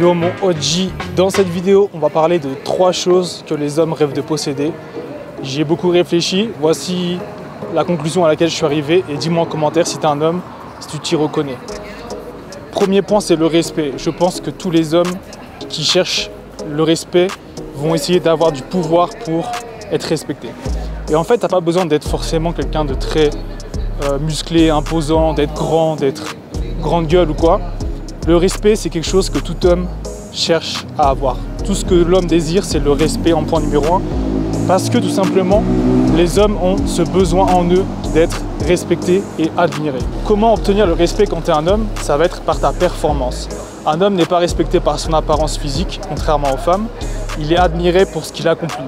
Yo mon OG, dans cette vidéo on va parler de 3 choses que les hommes rêvent de posséder. J'y ai beaucoup réfléchi, voici la conclusion à laquelle je suis arrivé et dis-moi en commentaire si tu es un homme, si tu t'y reconnais. Premier point, c'est le respect. Je pense que tous les hommes qui cherchent le respect vont essayer d'avoir du pouvoir pour être respectés. Et en fait, tu n'as pas besoin d'être forcément quelqu'un de très musclé, imposant, d'être grand, d'être grande gueule ou quoi. Le respect, c'est quelque chose que tout homme cherche à avoir. Tout ce que l'homme désire, c'est le respect en point numéro 1. Parce que tout simplement, les hommes ont ce besoin en eux d'être respectés et admirés. Comment obtenir le respect quand tu es un homme? Ça va être par ta performance. Un homme n'est pas respecté par son apparence physique, contrairement aux femmes. Il est admiré pour ce qu'il accomplit.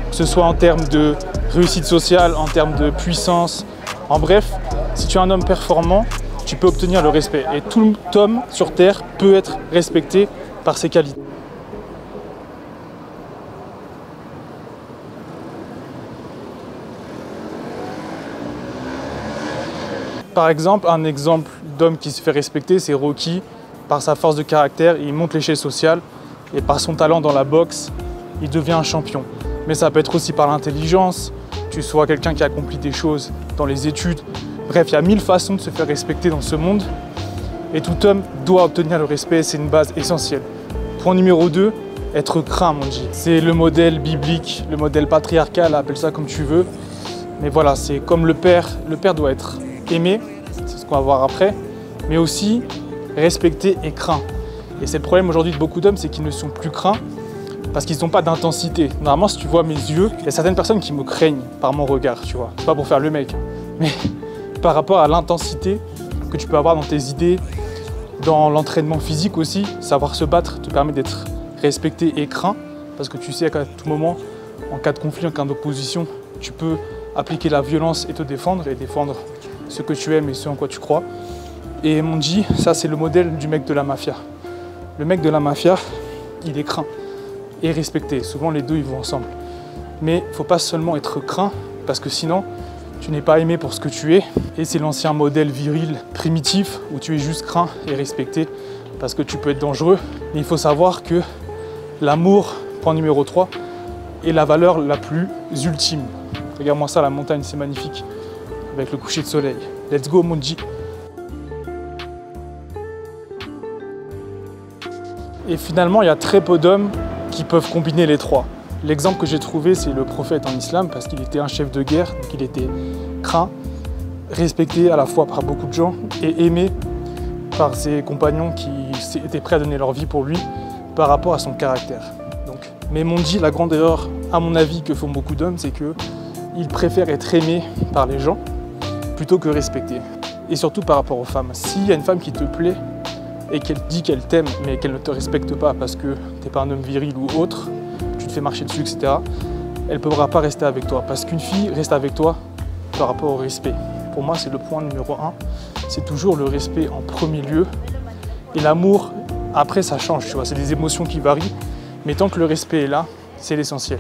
Que ce soit en termes de réussite sociale, en termes de puissance. En bref, si tu es un homme performant, tu peux obtenir le respect. Et tout homme sur Terre peut être respecté par ses qualités. Par exemple, un exemple d'homme qui se fait respecter, c'est Rocky. Par sa force de caractère, il monte l'échelle sociale et par son talent dans la boxe, il devient un champion. Mais ça peut être aussi par l'intelligence, tu sois quelqu'un qui accomplit des choses dans les études. Bref, il y a 1000 façons de se faire respecter dans ce monde. Et tout homme doit obtenir le respect, c'est une base essentielle. Point numéro 2, être craint, mon G. C'est le modèle biblique, le modèle patriarcal, appelle ça comme tu veux. Mais voilà, c'est comme le père doit être aimé, c'est ce qu'on va voir après, mais aussi respecté et craint. Et c'est le problème aujourd'hui de beaucoup d'hommes, c'est qu'ils ne sont plus craints parce qu'ils n'ont pas d'intensité. Normalement, si tu vois mes yeux, il y a certaines personnes qui me craignent par mon regard, tu vois. C'est pas pour faire le mec, mais par rapport à l'intensité que tu peux avoir dans tes idées, dans l'entraînement physique aussi, savoir se battre te permet d'être respecté et craint parce que tu sais qu'à tout moment, en cas de conflit, en cas d'opposition, tu peux appliquer la violence et te défendre ce que tu aimes et ce en quoi tu crois. Et mon G, ça c'est le modèle du mec de la mafia. Le mec de la mafia, il est craint et respecté. Souvent les deux ils vont ensemble. Mais il ne faut pas seulement être craint parce que sinon tu n'es pas aimé pour ce que tu es. Et c'est l'ancien modèle viril primitif où tu es juste craint et respecté parce que tu peux être dangereux. Mais il faut savoir que l'amour, point numéro 3, est la valeur la plus ultime. Regarde-moi ça, la montagne, c'est magnifique. Avec le coucher de soleil. Let's go, mon G. Et finalement, il y a très peu d'hommes qui peuvent combiner les trois. L'exemple que j'ai trouvé, c'est le prophète en islam, parce qu'il était un chef de guerre, donc il était craint, respecté à la fois par beaucoup de gens et aimé par ses compagnons qui étaient prêts à donner leur vie pour lui par rapport à son caractère. Donc, mais mon G, la grande erreur, à mon avis, que font beaucoup d'hommes, c'est qu'ils préfèrent être aimés par les gens plutôt que respectés. Et surtout par rapport aux femmes. S'il y a une femme qui te plaît et qu'elle dit qu'elle t'aime mais qu'elle ne te respecte pas parce que tu n'es pas un homme viril ou autre, tu te fais marcher dessus, etc., elle ne pourra pas rester avec toi. Parce qu'une fille reste avec toi par rapport au respect. Pour moi, c'est le point numéro 1. C'est toujours le respect en premier lieu. Et l'amour, après, ça change, tu vois. C'est des émotions qui varient. Mais tant que le respect est là, c'est l'essentiel.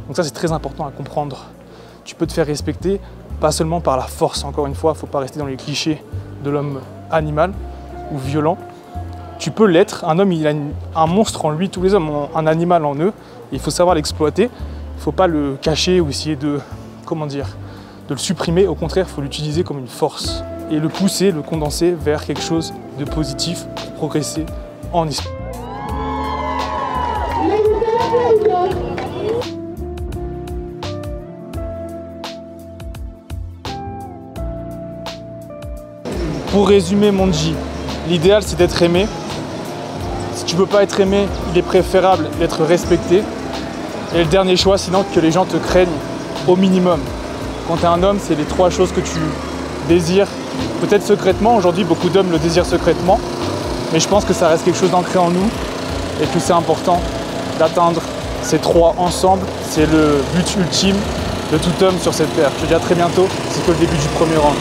Donc ça, c'est très important à comprendre. Tu peux te faire respecter, pas seulement par la force, encore une fois, il ne faut pas rester dans les clichés de l'homme animal ou violent. Tu peux l'être, un homme il a un monstre en lui, tous les hommes ont un animal en eux, et il faut savoir l'exploiter, il ne faut pas le cacher ou essayer de, de le supprimer, au contraire, il faut l'utiliser comme une force et le pousser, le condenser vers quelque chose de positif pour progresser en esprit. Pour résumer, mon G, l'idéal c'est d'être aimé. Si tu ne peux pas être aimé, il est préférable d'être respecté. Et le dernier choix, sinon que les gens te craignent au minimum. Quand tu es un homme, c'est les 3 choses que tu désires, peut-être secrètement. Aujourd'hui, beaucoup d'hommes le désirent secrètement. Mais je pense que ça reste quelque chose d'ancré en nous et que c'est important d'atteindre ces 3 ensemble. C'est le but ultime de tout homme sur cette terre. Je te dis à très bientôt, c'est que le début du premier rang.